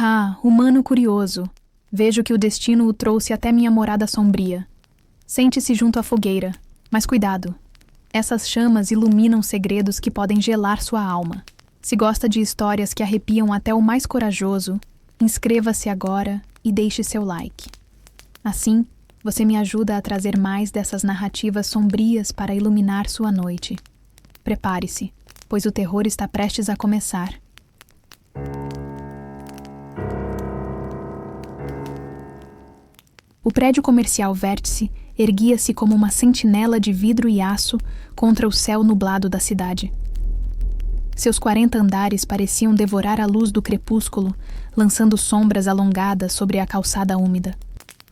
Ah, humano curioso. Vejo que o destino o trouxe até minha morada sombria. Sente-se junto à fogueira, mas cuidado. Essas chamas iluminam segredos que podem gelar sua alma. Se gosta de histórias que arrepiam até o mais corajoso, inscreva-se agora e deixe seu like. Assim, você me ajuda a trazer mais dessas narrativas sombrias para iluminar sua noite. Prepare-se, pois o terror está prestes a começar. O prédio comercial Vértice erguia-se como uma sentinela de vidro e aço contra o céu nublado da cidade. Seus 40 andares pareciam devorar a luz do crepúsculo, lançando sombras alongadas sobre a calçada úmida.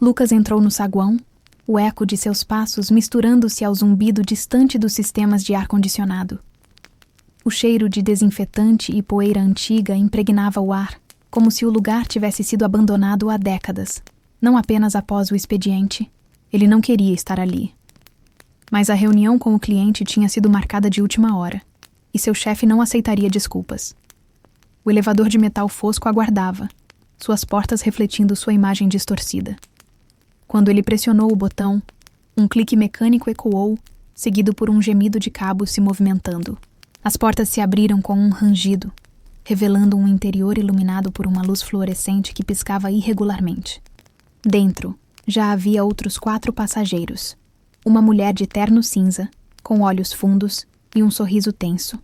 Lucas entrou no saguão, o eco de seus passos misturando-se ao zumbido distante dos sistemas de ar-condicionado. O cheiro de desinfetante e poeira antiga impregnava o ar, como se o lugar tivesse sido abandonado há décadas. Não apenas após o expediente, ele não queria estar ali. Mas a reunião com o cliente tinha sido marcada de última hora, e seu chefe não aceitaria desculpas. O elevador de metal fosco aguardava, suas portas refletindo sua imagem distorcida. Quando ele pressionou o botão, um clique mecânico ecoou, seguido por um gemido de cabos se movimentando. As portas se abriram com um rangido, revelando um interior iluminado por uma luz fluorescente que piscava irregularmente. Dentro, já havia outros 4 passageiros. Uma mulher de terno cinza, com olhos fundos e um sorriso tenso.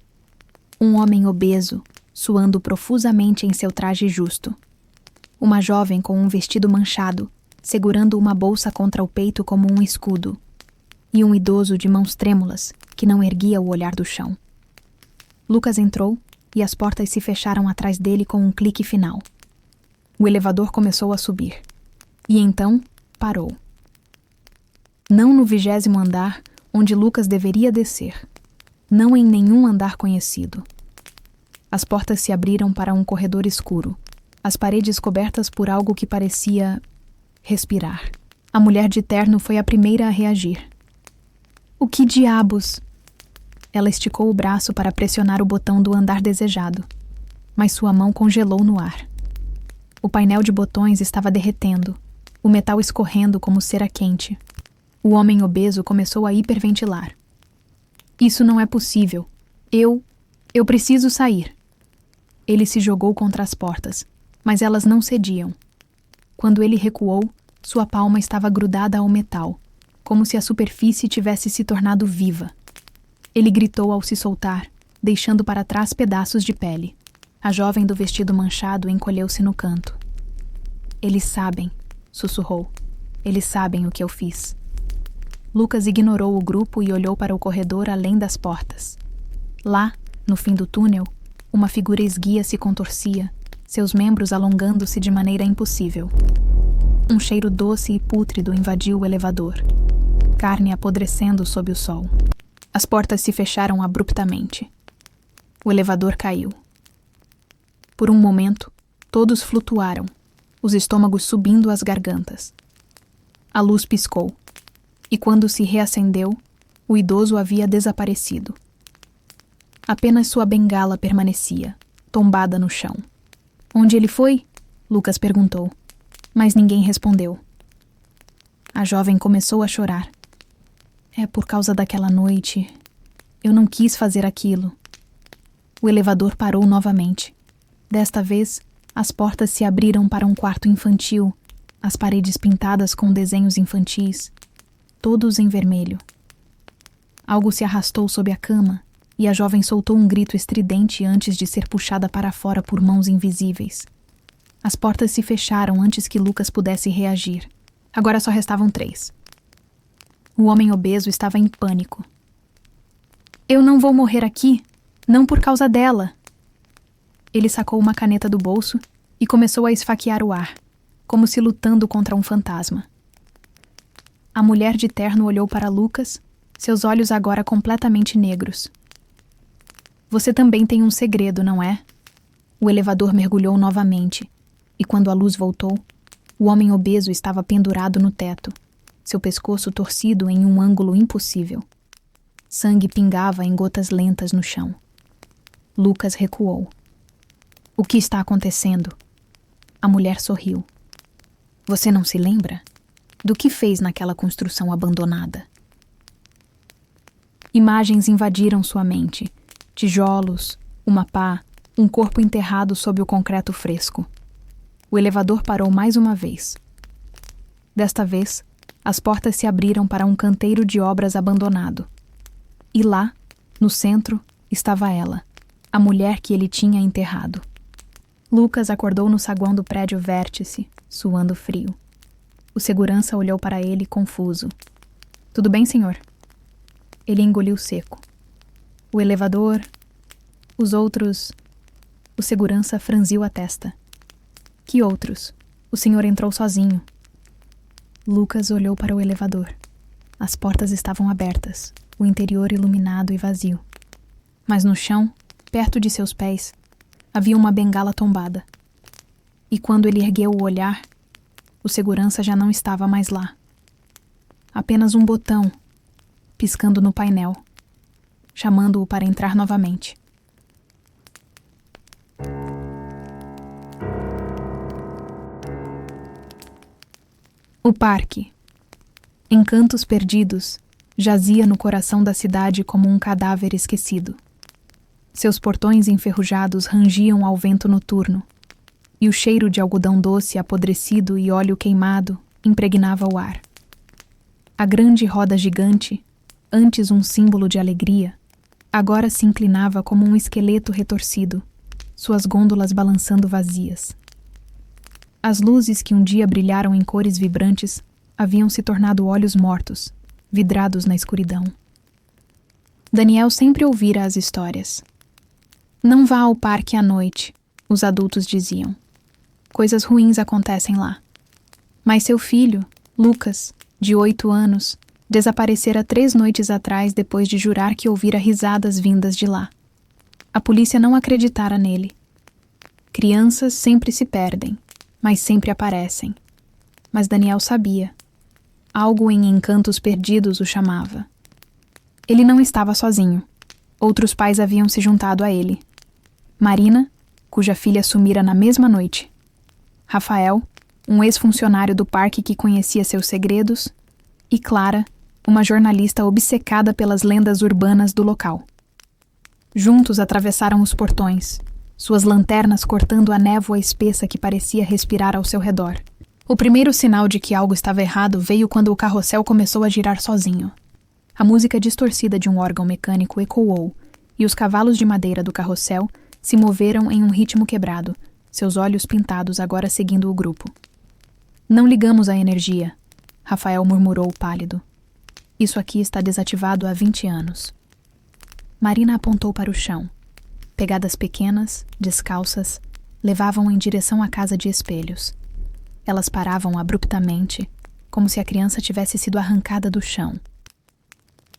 Um homem obeso, suando profusamente em seu traje justo. Uma jovem com um vestido manchado, segurando uma bolsa contra o peito como um escudo. E um idoso de mãos trêmulas, que não erguia o olhar do chão. Lucas entrou e as portas se fecharam atrás dele com um clique final. O elevador começou a subir. E então, parou. Não no 20º andar, onde Lucas deveria descer. Não em nenhum andar conhecido. As portas se abriram para um corredor escuro, as paredes cobertas por algo que parecia respirar. A mulher de terno foi a primeira a reagir. O que diabos? Ela esticou o braço para pressionar o botão do andar desejado, mas sua mão congelou no ar. O painel de botões estava derretendo, o metal escorrendo como cera quente. O homem obeso começou a hiperventilar. Isso não é possível. Eu preciso sair. Ele se jogou contra as portas, mas elas não cediam. Quando ele recuou, sua palma estava grudada ao metal, como se a superfície tivesse se tornado viva. Ele gritou ao se soltar, deixando para trás pedaços de pele. A jovem do vestido manchado encolheu-se no canto. Eles sabem, sussurrou. Eles sabem o que eu fiz. Lucas ignorou o grupo e olhou para o corredor além das portas. Lá, no fim do túnel, uma figura esguia se contorcia, seus membros alongando-se de maneira impossível. Um cheiro doce e pútrido invadiu o elevador, carne apodrecendo sob o sol. As portas se fecharam abruptamente. O elevador caiu. Por um momento, todos flutuaram, os estômagos subindo às gargantas. A luz piscou, e quando se reacendeu, o idoso havia desaparecido. Apenas sua bengala permanecia, tombada no chão. Onde ele foi? Lucas perguntou, mas ninguém respondeu. A jovem começou a chorar. É por causa daquela noite. Eu não quis fazer aquilo. O elevador parou novamente. Desta vez, as portas se abriram para um quarto infantil, as paredes pintadas com desenhos infantis, todos em vermelho. Algo se arrastou sob a cama e a jovem soltou um grito estridente antes de ser puxada para fora por mãos invisíveis. As portas se fecharam antes que Lucas pudesse reagir. Agora só restavam 3. O homem obeso estava em pânico. Eu não vou morrer aqui, não por causa dela. Ele sacou uma caneta do bolso e começou a esfaquear o ar, como se lutando contra um fantasma. A mulher de terno olhou para Lucas, seus olhos agora completamente negros. Você também tem um segredo, não é? O elevador mergulhou novamente, e quando a luz voltou, o homem obeso estava pendurado no teto, seu pescoço torcido em um ângulo impossível. Sangue pingava em gotas lentas no chão. Lucas recuou. O que está acontecendo? A mulher sorriu. Você não se lembra? Do que fez naquela construção abandonada? Imagens invadiram sua mente. Tijolos, uma pá, um corpo enterrado sob o concreto fresco. O elevador parou mais uma vez. Desta vez, as portas se abriram para um canteiro de obras abandonado. E lá, no centro, estava ela, a mulher que ele tinha enterrado. Lucas acordou no saguão do prédio Vértice, suando frio. O segurança olhou para ele, confuso. Tudo bem, senhor? Ele engoliu seco. O elevador... Os outros... O segurança franziu a testa. Que outros? O senhor entrou sozinho. Lucas olhou para o elevador. As portas estavam abertas, o interior iluminado e vazio. Mas no chão, perto de seus pés, havia uma bengala tombada. E quando ele ergueu o olhar, o segurança já não estava mais lá. Apenas um botão, piscando no painel, chamando-o para entrar novamente. O parque, Encantos Perdidos, jazia no coração da cidade como um cadáver esquecido. Seus portões enferrujados rangiam ao vento noturno, e o cheiro de algodão doce apodrecido e óleo queimado impregnava o ar. A grande roda gigante, antes um símbolo de alegria, agora se inclinava como um esqueleto retorcido, suas gôndolas balançando vazias. As luzes que um dia brilharam em cores vibrantes haviam se tornado olhos mortos, vidrados na escuridão. Daniel sempre ouvira as histórias. Não vá ao parque à noite, os adultos diziam. Coisas ruins acontecem lá. Mas seu filho, Lucas, de 8 anos, desaparecera 3 noites atrás depois de jurar que ouvira risadas vindas de lá. A polícia não acreditara nele. Crianças sempre se perdem, mas sempre aparecem. Mas Daniel sabia. Algo em Encantos Perdidos o chamava. Ele não estava sozinho. Outros pais haviam se juntado a ele. Marina, cuja filha sumira na mesma noite. Rafael, um ex-funcionário do parque que conhecia seus segredos. E Clara, uma jornalista obcecada pelas lendas urbanas do local. Juntos atravessaram os portões, suas lanternas cortando a névoa espessa que parecia respirar ao seu redor. O primeiro sinal de que algo estava errado veio quando o carrossel começou a girar sozinho. A música distorcida de um órgão mecânico ecoou, e os cavalos de madeira do carrossel se moveram em um ritmo quebrado, seus olhos pintados agora seguindo o grupo. Não ligamos a energia, Rafael murmurou pálido. Isso aqui está desativado há 20 anos. Marina apontou para o chão. Pegadas pequenas, descalças, levavam em direção à casa de espelhos. Elas paravam abruptamente, como se a criança tivesse sido arrancada do chão.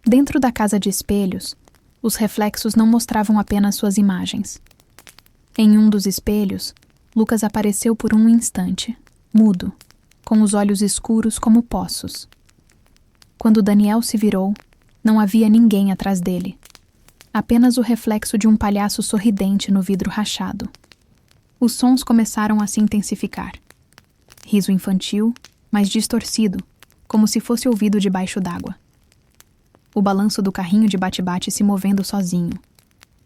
Dentro da casa de espelhos, os reflexos não mostravam apenas suas imagens. Em um dos espelhos, Lucas apareceu por um instante, mudo, com os olhos escuros como poços. Quando Daniel se virou, não havia ninguém atrás dele. Apenas o reflexo de um palhaço sorridente no vidro rachado. Os sons começaram a se intensificar. Riso infantil, mas distorcido, como se fosse ouvido debaixo d'água. O balanço do carrinho de bate-bate se movendo sozinho.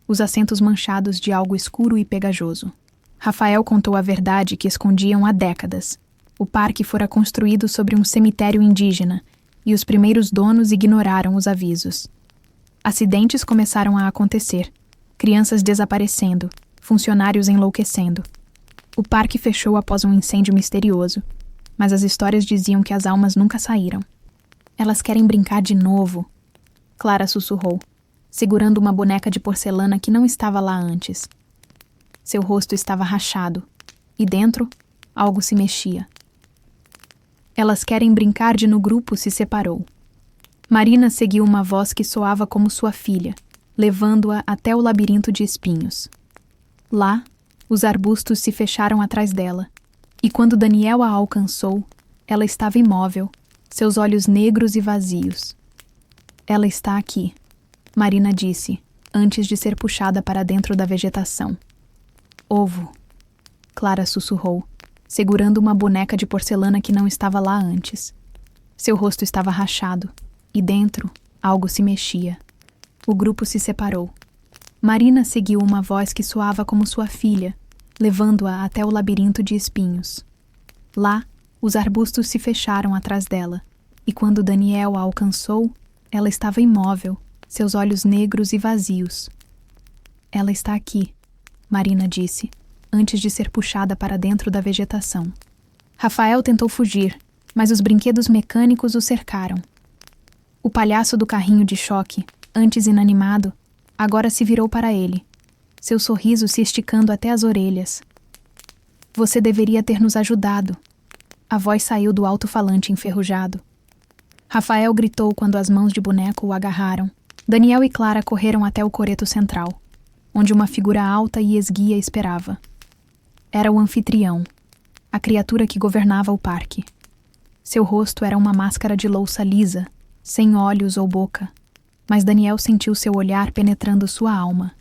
Os assentos manchados de algo escuro e pegajoso. Rafael contou a verdade que escondiam há décadas. O parque fora construído sobre um cemitério indígena, e os primeiros donos ignoraram os avisos. Acidentes começaram a acontecer, crianças desaparecendo, funcionários enlouquecendo. O parque fechou após um incêndio misterioso, mas as histórias diziam que as almas nunca saíram. Elas querem brincar de novo, Clara sussurrou, segurando uma boneca de porcelana que não estava lá antes. Seu rosto estava rachado, e dentro, algo se mexia. Elas querem brincar de no grupo se separou. Marina seguiu uma voz que soava como sua filha, levando-a até o labirinto de espinhos. Lá, os arbustos se fecharam atrás dela, e quando Daniel a alcançou, ela estava imóvel, seus olhos negros e vazios. Ela está aqui, Marina disse, antes de ser puxada para dentro da vegetação. Ovo, Clara sussurrou, segurando uma boneca de porcelana que não estava lá antes. Seu rosto estava rachado, e dentro, algo se mexia. O grupo se separou. Marina seguiu uma voz que soava como sua filha, levando-a até o labirinto de espinhos. Lá, os arbustos se fecharam atrás dela, e quando Daniel a alcançou, ela estava imóvel, seus olhos negros e vazios. Ela está aqui, Marina disse, antes de ser puxada para dentro da vegetação. Rafael tentou fugir, mas os brinquedos mecânicos o cercaram. O palhaço do carrinho de choque, antes inanimado, agora se virou para ele, seu sorriso se esticando até as orelhas. Você deveria ter nos ajudado. A voz saiu do alto-falante enferrujado. Rafael gritou quando as mãos de boneco o agarraram. Daniel e Clara correram até o coreto central, onde uma figura alta e esguia esperava. Era o anfitrião, a criatura que governava o parque. Seu rosto era uma máscara de louça lisa, sem olhos ou boca, mas Daniel sentiu seu olhar penetrando sua alma.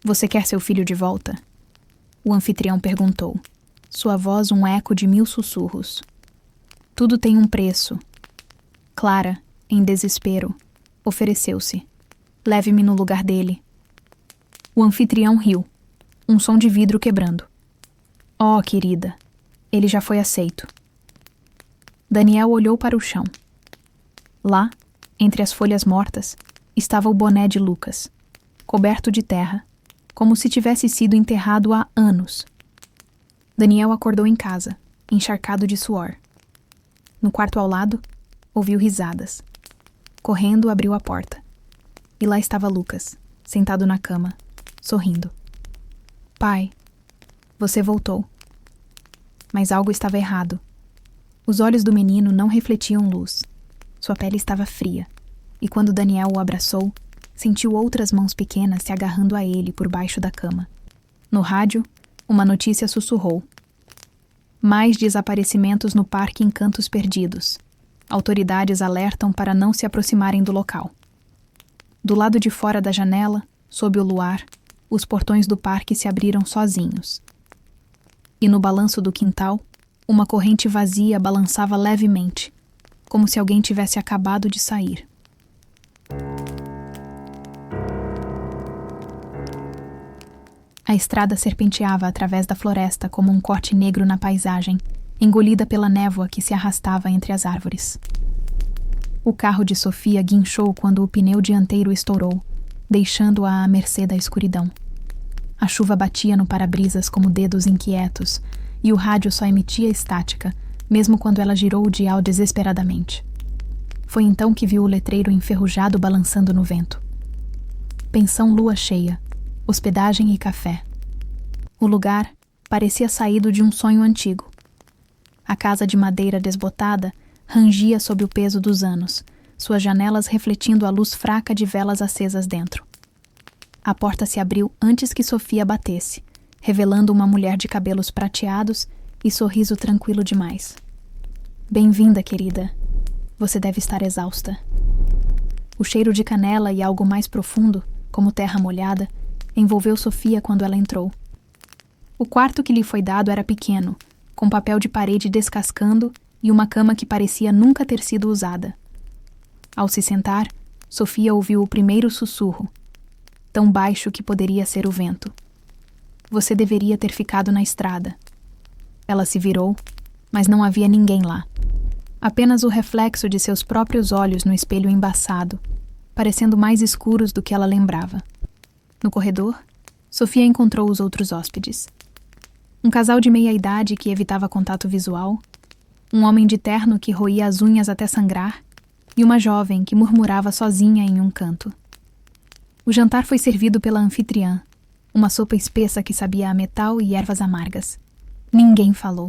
Você quer seu filho de volta? O anfitrião perguntou, sua voz um eco de 1000 sussurros. Tudo tem um preço. Clara, em desespero, ofereceu-se. Leve-me no lugar dele. O anfitrião riu, um som de vidro quebrando. Oh, querida, ele já foi aceito. Daniel olhou para o chão. Lá, entre as folhas mortas, estava o boné de Lucas, coberto de terra, como se tivesse sido enterrado há anos. Daniel acordou em casa, encharcado de suor. No quarto ao lado, ouviu risadas. Correndo, abriu a porta. E lá estava Lucas, sentado na cama, sorrindo. Pai, você voltou. Mas algo estava errado. Os olhos do menino não refletiam luz. Sua pele estava fria, e quando Daniel o abraçou, sentiu outras mãos pequenas se agarrando a ele por baixo da cama. No rádio, uma notícia sussurrou. Mais desaparecimentos no Parque Encantos Perdidos. Autoridades alertam para não se aproximarem do local. Do lado de fora da janela, sob o luar, os portões do parque se abriram sozinhos. E no balanço do quintal, uma corrente vazia balançava levemente, como se alguém tivesse acabado de sair. A estrada serpenteava através da floresta como um corte negro na paisagem, engolida pela névoa que se arrastava entre as árvores. O carro de Sofia guinchou quando o pneu dianteiro estourou, deixando-a à mercê da escuridão. A chuva batia no para-brisas como dedos inquietos, e o rádio só emitia estática, mesmo quando ela girou o dial desesperadamente. Foi então que viu o letreiro enferrujado balançando no vento. Pensão lua cheia, hospedagem e café. O lugar parecia saído de um sonho antigo. A casa de madeira desbotada rangia sob o peso dos anos, suas janelas refletindo a luz fraca de velas acesas dentro. A porta se abriu antes que Sofia batesse, revelando uma mulher de cabelos prateados e sorriso tranquilo demais. Bem-vinda, querida. Você deve estar exausta. O cheiro de canela e algo mais profundo, como terra molhada, envolveu Sofia quando ela entrou. O quarto que lhe foi dado era pequeno, com papel de parede descascando e uma cama que parecia nunca ter sido usada. Ao se sentar, Sofia ouviu o primeiro sussurro, tão baixo que poderia ser o vento. Você deveria ter ficado na estrada. Ela se virou, mas não havia ninguém lá. Apenas o reflexo de seus próprios olhos no espelho embaçado, parecendo mais escuros do que ela lembrava. No corredor, Sofia encontrou os outros hóspedes. Um casal de meia-idade que evitava contato visual, um homem de terno que roía as unhas até sangrar e uma jovem que murmurava sozinha em um canto. O jantar foi servido pela anfitriã, uma sopa espessa que sabia a metal e ervas amargas. Ninguém falou.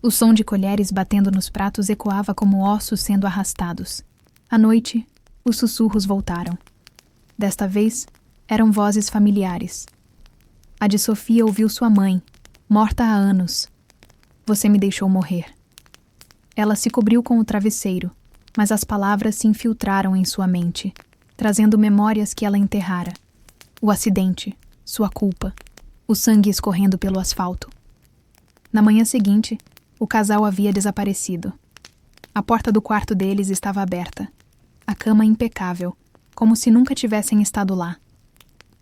O som de colheres batendo nos pratos ecoava como ossos sendo arrastados. À noite, os sussurros voltaram. Desta vez, eram vozes familiares. A de Sofia ouviu sua mãe, morta há anos. Você me deixou morrer. Ela se cobriu com o travesseiro, mas as palavras se infiltraram em sua mente, trazendo memórias que ela enterrara. O acidente, sua culpa, o sangue escorrendo pelo asfalto. Na manhã seguinte, o casal havia desaparecido. A porta do quarto deles estava aberta. A cama impecável, como se nunca tivessem estado lá.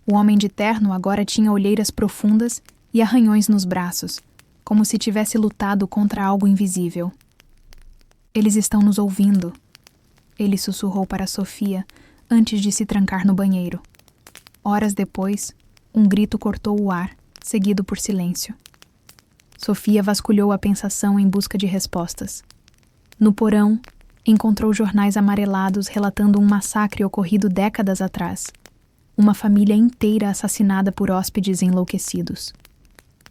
O homem de terno agora tinha olheiras profundas e arranhões nos braços, como se tivesse lutado contra algo invisível. Eles estão nos ouvindo, ele sussurrou para Sofia antes de se trancar no banheiro. Horas depois, um grito cortou o ar, seguido por silêncio. Sofia vasculhou a pensação em busca de respostas. No porão, encontrou jornais amarelados relatando um massacre ocorrido décadas atrás. Uma família inteira assassinada por hóspedes enlouquecidos.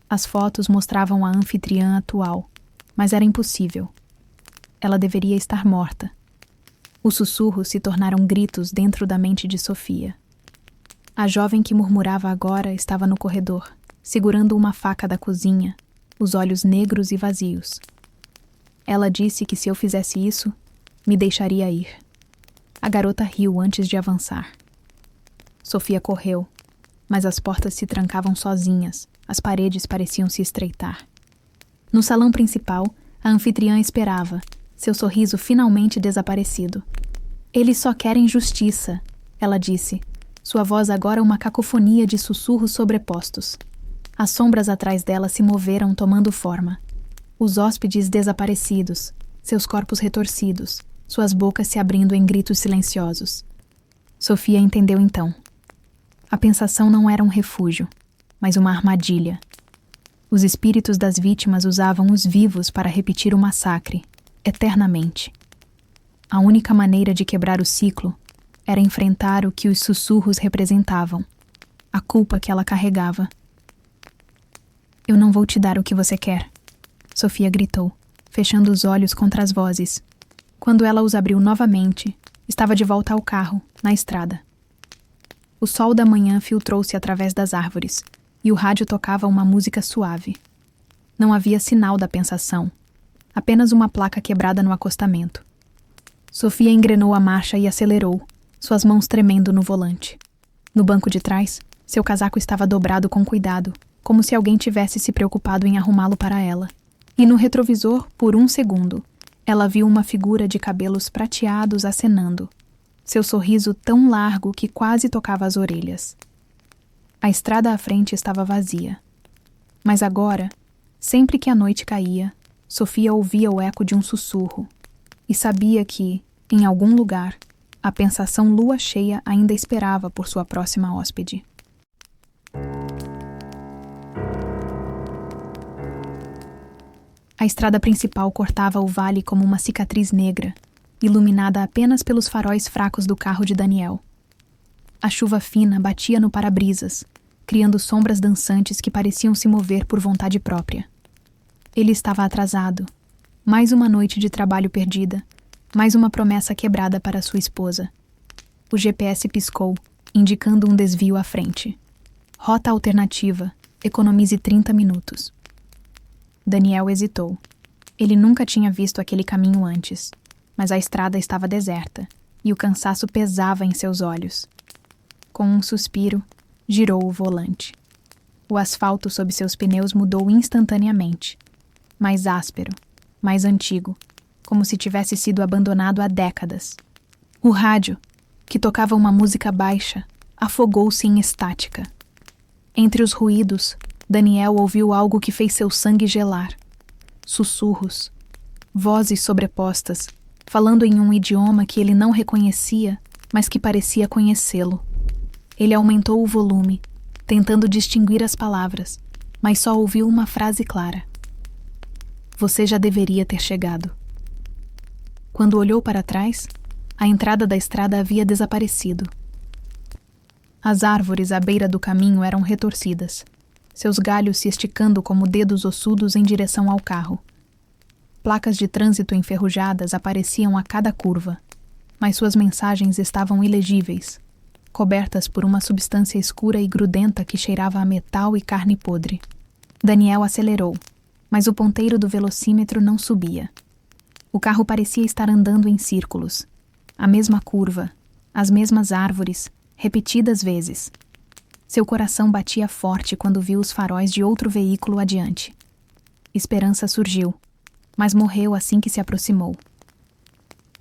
As fotos mostravam a anfitriã atual, mas era impossível. Ela deveria estar morta. Os sussurros se tornaram gritos dentro da mente de Sofia. A jovem que murmurava agora estava no corredor, segurando uma faca da cozinha, os olhos negros e vazios. Ela disse que se eu fizesse isso, me deixaria ir. A garota riu antes de avançar. Sofia correu, mas as portas se trancavam sozinhas, as paredes pareciam se estreitar. No salão principal, a anfitriã esperava, seu sorriso finalmente desaparecido. Eles só querem justiça, ela disse, sua voz agora uma cacofonia de sussurros sobrepostos. As sombras atrás dela se moveram tomando forma. Os hóspedes desaparecidos, seus corpos retorcidos, suas bocas se abrindo em gritos silenciosos. Sofia entendeu então. A pensação não era um refúgio, mas uma armadilha. Os espíritos das vítimas usavam os vivos para repetir o massacre, eternamente. A única maneira de quebrar o ciclo era enfrentar o que os sussurros representavam, a culpa que ela carregava. Eu não vou te dar o que você quer, Sofia gritou, fechando os olhos contra as vozes. Quando ela os abriu novamente, estava de volta ao carro, na estrada. O sol da manhã filtrou-se através das árvores, e o rádio tocava uma música suave. Não havia sinal da pensação, apenas uma placa quebrada no acostamento. Sofia engrenou a marcha e acelerou, suas mãos tremendo no volante. No banco de trás, seu casaco estava dobrado com cuidado, como se alguém tivesse se preocupado em arrumá-lo para ela. E no retrovisor, por um segundo, ela viu uma figura de cabelos prateados acenando, seu sorriso tão largo que quase tocava as orelhas. A estrada à frente estava vazia. Mas agora, sempre que a noite caía, Sofia ouvia o eco de um sussurro e sabia que, em algum lugar, a pensação lua cheia ainda esperava por sua próxima hóspede. A estrada principal cortava o vale como uma cicatriz negra, iluminada apenas pelos faróis fracos do carro de Daniel. A chuva fina batia no para-brisas, criando sombras dançantes que pareciam se mover por vontade própria. Ele estava atrasado. Mais uma noite de trabalho perdida, mais uma promessa quebrada para sua esposa. O GPS piscou, indicando um desvio à frente. Rota alternativa, economize 30 minutos. Daniel hesitou. Ele nunca tinha visto aquele caminho antes, mas a estrada estava deserta e o cansaço pesava em seus olhos. Com um suspiro, girou o volante. O asfalto sob seus pneus mudou instantaneamente. Mais áspero, mais antigo, como se tivesse sido abandonado há décadas. O rádio, que tocava uma música baixa, afogou-se em estática. Entre os ruídos, Daniel ouviu algo que fez seu sangue gelar. Sussurros, vozes sobrepostas, falando em um idioma que ele não reconhecia, mas que parecia conhecê-lo. Ele aumentou o volume, tentando distinguir as palavras, mas só ouviu uma frase clara. Você já deveria ter chegado. Quando olhou para trás, a entrada da estrada havia desaparecido. As árvores à beira do caminho eram retorcidas, seus galhos se esticando como dedos ossudos em direção ao carro. Placas de trânsito enferrujadas apareciam a cada curva, mas suas mensagens estavam ilegíveis, cobertas por uma substância escura e grudenta que cheirava a metal e carne podre. Daniel acelerou, mas o ponteiro do velocímetro não subia. O carro parecia estar andando em círculos. A mesma curva, as mesmas árvores, repetidas vezes. Seu coração batia forte quando viu os faróis de outro veículo adiante. Esperança surgiu, mas morreu assim que se aproximou.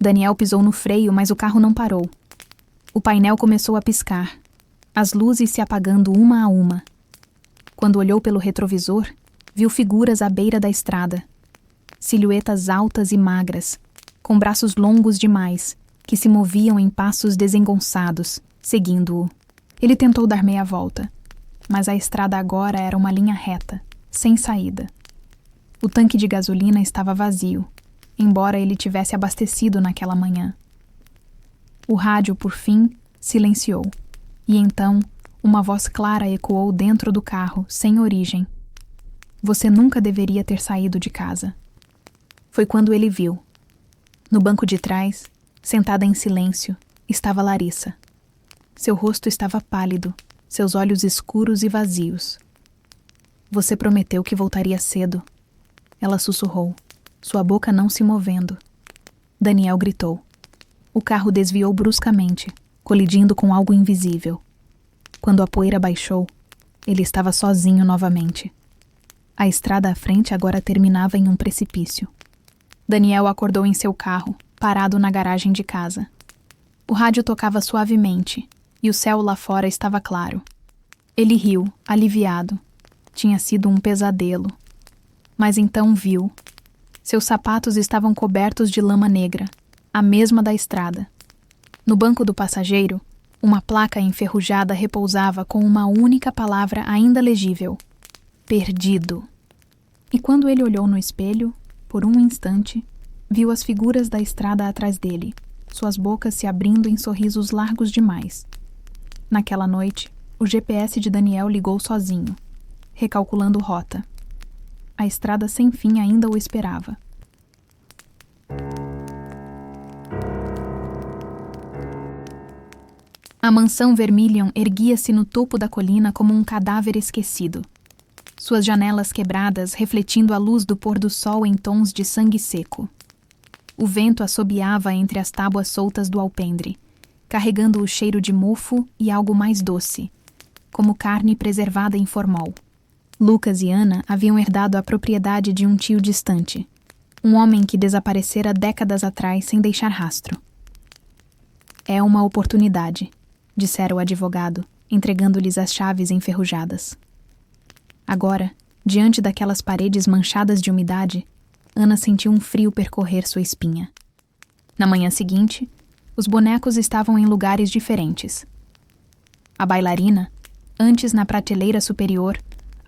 Daniel pisou no freio, mas o carro não parou. O painel começou a piscar, as luzes se apagando uma a uma. Quando olhou pelo retrovisor, viu figuras à beira da estrada. Silhuetas altas e magras, com braços longos demais, que se moviam em passos desengonçados, seguindo-o. Ele tentou dar meia volta, mas a estrada agora era uma linha reta, sem saída. O tanque de gasolina estava vazio, embora ele tivesse abastecido naquela manhã. O rádio, por fim, silenciou, e então uma voz clara ecoou dentro do carro, sem origem. Você nunca deveria ter saído de casa. Foi quando ele viu. No banco de trás, sentada em silêncio, estava Larissa. Seu rosto estava pálido, seus olhos escuros e vazios. Você prometeu que voltaria cedo. Ela sussurrou, sua boca não se movendo. Daniel gritou. O carro desviou bruscamente, colidindo com algo invisível. Quando a poeira baixou, ele estava sozinho novamente. A estrada à frente agora terminava em um precipício. Daniel acordou em seu carro, parado na garagem de casa. O rádio tocava suavemente, e o céu lá fora estava claro. Ele riu, aliviado. Tinha sido um pesadelo. Mas então viu. Seus sapatos estavam cobertos de lama negra, a mesma da estrada. No banco do passageiro, uma placa enferrujada repousava com uma única palavra ainda legível: perdido. E quando ele olhou no espelho, por um instante, viu as figuras da estrada atrás dele, suas bocas se abrindo em sorrisos largos demais. Naquela noite, o GPS de Daniel ligou sozinho, recalculando rota. A estrada sem fim ainda o esperava. A mansão Vermilion erguia-se no topo da colina como um cadáver esquecido. Suas janelas quebradas refletindo a luz do pôr do sol em tons de sangue seco. O vento assobiava entre as tábuas soltas do alpendre, carregando o cheiro de mofo e algo mais doce, como carne preservada em formol. Lucas e Ana haviam herdado a propriedade de um tio distante, um homem que desaparecera décadas atrás sem deixar rastro. É uma oportunidade, dissera o advogado, entregando-lhes as chaves enferrujadas. Agora, diante daquelas paredes manchadas de umidade, Ana sentiu um frio percorrer sua espinha. Na manhã seguinte, os bonecos estavam em lugares diferentes. A bailarina, antes na prateleira superior,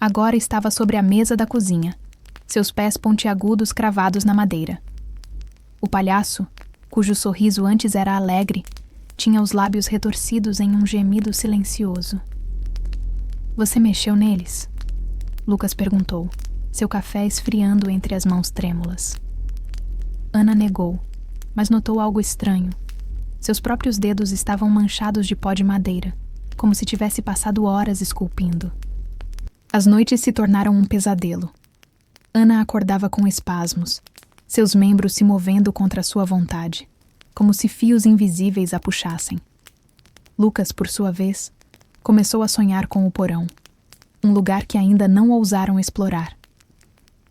agora estava sobre a mesa da cozinha, seus pés pontiagudos cravados na madeira. O palhaço, cujo sorriso antes era alegre, tinha os lábios retorcidos em um gemido silencioso. Você mexeu neles? Lucas perguntou, seu café esfriando entre as mãos trêmulas. Ana negou, mas notou algo estranho. Seus próprios dedos estavam manchados de pó de madeira, como se tivesse passado horas esculpindo. As noites se tornaram um pesadelo. Ana acordava com espasmos, seus membros se movendo contra sua vontade, como se fios invisíveis a puxassem. Lucas, por sua vez, começou a sonhar com o porão, um lugar que ainda não ousaram explorar.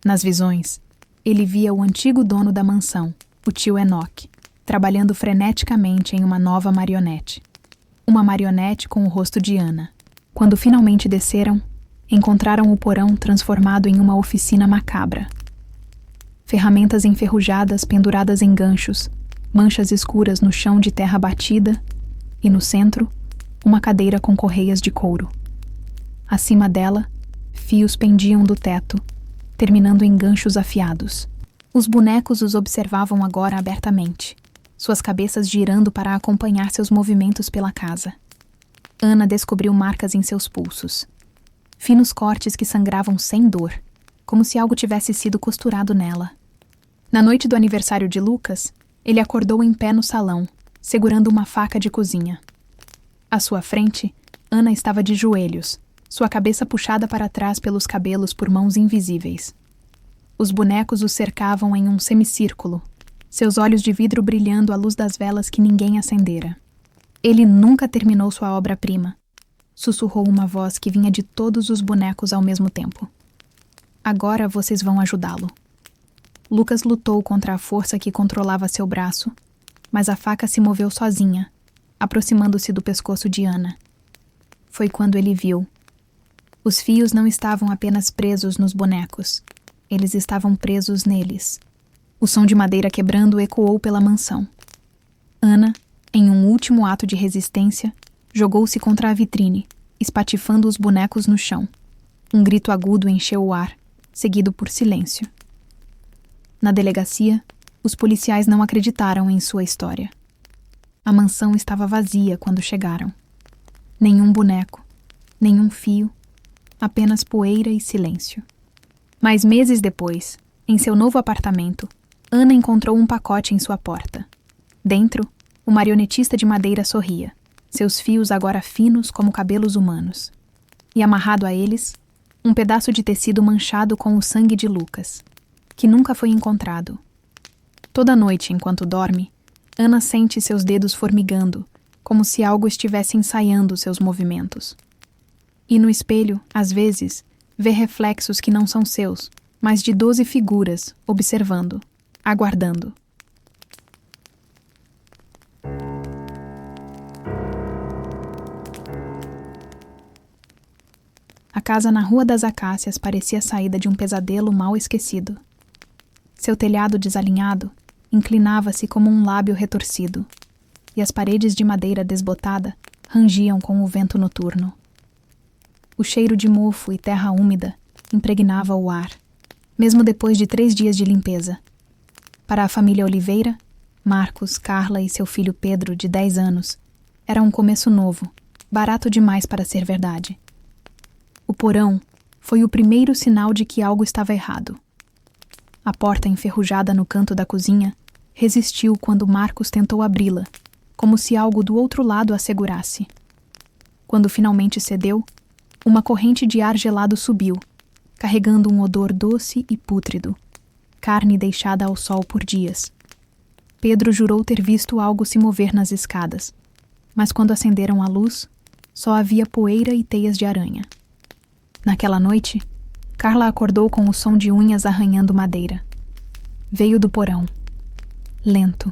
Nas visões, ele via o antigo dono da mansão, o tio Enoch, trabalhando freneticamente em uma nova marionete. Uma marionete com o rosto de Ana. Quando finalmente desceram, encontraram o porão transformado em uma oficina macabra. Ferramentas enferrujadas penduradas em ganchos, manchas escuras no chão de terra batida e, no centro, uma cadeira com correias de couro. Acima dela, fios pendiam do teto, terminando em ganchos afiados. Os bonecos os observavam agora abertamente, suas cabeças girando para acompanhar seus movimentos pela casa. Ana descobriu marcas em seus pulsos. Finos cortes que sangravam sem dor, como se algo tivesse sido costurado nela. Na noite do aniversário de Lucas, ele acordou em pé no salão, segurando uma faca de cozinha. À sua frente, Ana estava de joelhos, sua cabeça puxada para trás pelos cabelos por mãos invisíveis. Os bonecos o cercavam em um semicírculo, seus olhos de vidro brilhando à luz das velas que ninguém acendera. Ele nunca terminou sua obra-prima, sussurrou uma voz que vinha de todos os bonecos ao mesmo tempo. Agora vocês vão ajudá-lo. Lucas lutou contra a força que controlava seu braço, mas a faca se moveu sozinha, aproximando-se do pescoço de Ana. Foi quando ele viu. Os fios não estavam apenas presos nos bonecos. Eles estavam presos neles. O som de madeira quebrando ecoou pela mansão. Ana, em um último ato de resistência, jogou-se contra a vitrine, espatifando os bonecos no chão. Um grito agudo encheu o ar, seguido por silêncio. Na delegacia, os policiais não acreditaram em sua história. A mansão estava vazia quando chegaram. Nenhum boneco, nenhum fio, apenas poeira e silêncio. Mas meses depois, em seu novo apartamento, Ana encontrou um pacote em sua porta. Dentro, o marionetista de madeira sorria, seus fios agora finos como cabelos humanos. E amarrado a eles, um pedaço de tecido manchado com o sangue de Lucas, que nunca foi encontrado. Toda noite, enquanto dorme, Ana sente seus dedos formigando, como se algo estivesse ensaiando seus movimentos. E no espelho, às vezes, vê reflexos que não são seus, mas de 12 figuras, observando, aguardando. A casa na Rua das Acácias parecia saída de um pesadelo mal esquecido. Seu telhado desalinhado inclinava-se como um lábio retorcido, e as paredes de madeira desbotada rangiam com o vento noturno. O cheiro de mofo e terra úmida impregnava o ar, mesmo depois de 3 dias de limpeza. Para a família Oliveira, Marcos, Carla e seu filho Pedro, de 10 anos, era um começo novo, barato demais para ser verdade. O porão foi o primeiro sinal de que algo estava errado. A porta enferrujada no canto da cozinha resistiu quando Marcos tentou abri-la, como se algo do outro lado a segurasse. Quando finalmente cedeu, uma corrente de ar gelado subiu, carregando um odor doce e pútrido, carne deixada ao sol por dias. Pedro jurou ter visto algo se mover nas escadas, mas quando acenderam a luz, só havia poeira e teias de aranha. Naquela noite, Carla acordou com o som de unhas arranhando madeira. Veio do porão. Lento,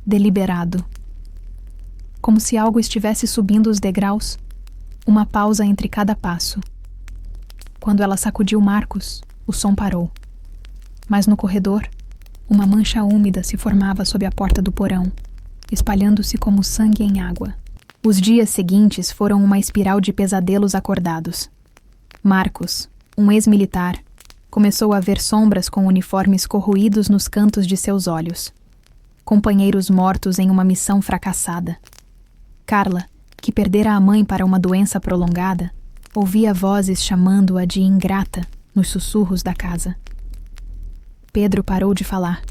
deliberado. Como se algo estivesse subindo os degraus, uma pausa entre cada passo. Quando ela sacudiu Marcos, o som parou. Mas no corredor, uma mancha úmida se formava sob a porta do porão, espalhando-se como sangue em água. Os dias seguintes foram uma espiral de pesadelos acordados. Marcos, um ex-militar, começou a ver sombras com uniformes corroídos nos cantos de seus olhos. Companheiros mortos em uma missão fracassada. Carla, que perdera a mãe para uma doença prolongada, ouvia vozes chamando-a de ingrata nos sussurros da casa. Pedro parou de falar,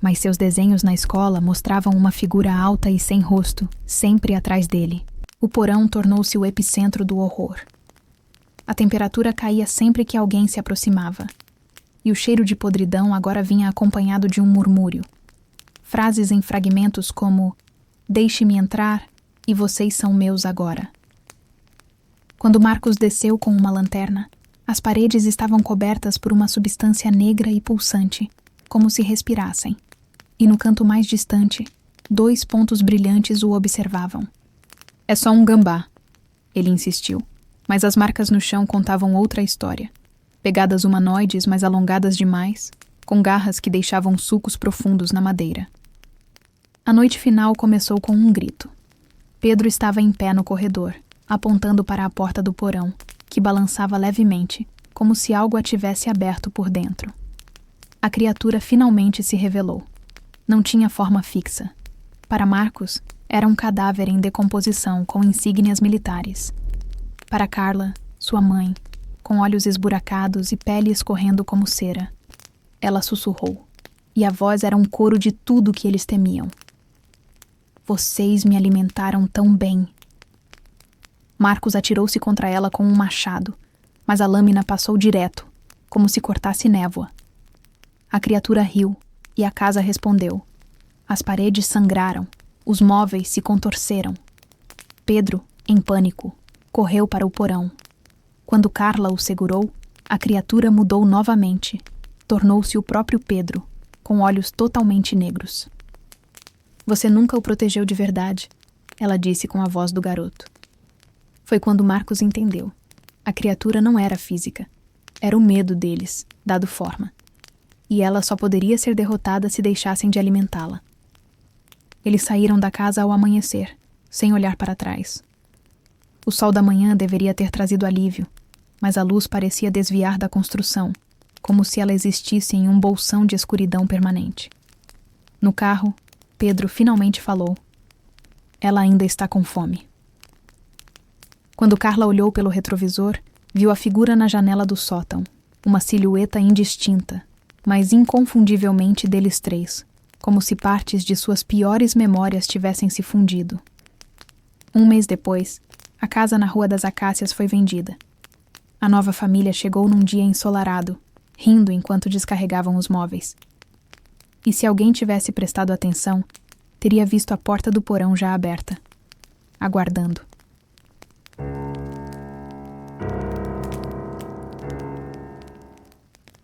mas seus desenhos na escola mostravam uma figura alta e sem rosto, sempre atrás dele. O porão tornou-se o epicentro do horror. A temperatura caía sempre que alguém se aproximava, e o cheiro de podridão agora vinha acompanhado de um murmúrio. Frases em fragmentos como "Deixe-me entrar" e "Vocês são meus agora". Quando Marcos desceu com uma lanterna, as paredes estavam cobertas por uma substância negra e pulsante, como se respirassem, e no canto mais distante, 2 pontos brilhantes o observavam. "É só um gambá", ele insistiu. Mas as marcas no chão contavam outra história. Pegadas humanoides, mas alongadas demais, com garras que deixavam sulcos profundos na madeira. A noite final começou com um grito. Pedro estava em pé no corredor, apontando para a porta do porão, que balançava levemente, como se algo a tivesse aberto por dentro. A criatura finalmente se revelou. Não tinha forma fixa. Para Marcos, era um cadáver em decomposição com insígnias militares. Para Carla, sua mãe, com olhos esburacados e pele escorrendo como cera. Ela sussurrou, e a voz era um coro de tudo que eles temiam. "Vocês me alimentaram tão bem." Marcos atirou-se contra ela com um machado, mas a lâmina passou direto, como se cortasse névoa. A criatura riu, e a casa respondeu. As paredes sangraram, os móveis se contorceram. Pedro, em pânico, correu para o porão. Quando Carla o segurou, A criatura mudou novamente. Tornou-se o próprio Pedro, com olhos totalmente negros. Você nunca o protegeu de verdade, ela disse com a voz do garoto. Foi quando Marcos entendeu. A criatura não era física. Era o medo deles, dado forma. E ela só poderia ser derrotada se deixassem de alimentá-la. Eles saíram da casa ao amanhecer, sem olhar para trás. O sol da manhã deveria ter trazido alívio, mas a luz parecia desviar da construção, como se ela existisse em um bolsão de escuridão permanente. No carro, Pedro finalmente falou. Ela ainda está com fome. Quando Carla olhou pelo retrovisor, viu a figura na janela do sótão, uma silhueta indistinta, mas inconfundivelmente deles três, como se partes de suas piores memórias tivessem se fundido. Um mês depois, a casa na Rua das Acácias foi vendida. A nova família chegou num dia ensolarado, rindo enquanto descarregavam os móveis. E se alguém tivesse prestado atenção, teria visto a porta do porão já aberta, aguardando.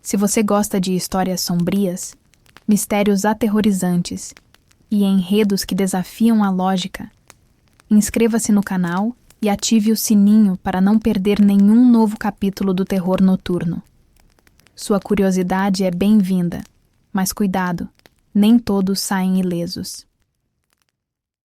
Se você gosta de histórias sombrias, mistérios aterrorizantes e enredos que desafiam a lógica, inscreva-se no canal e ative o sininho para não perder nenhum novo capítulo do terror noturno. Sua curiosidade é bem-vinda, mas cuidado, nem todos saem ilesos.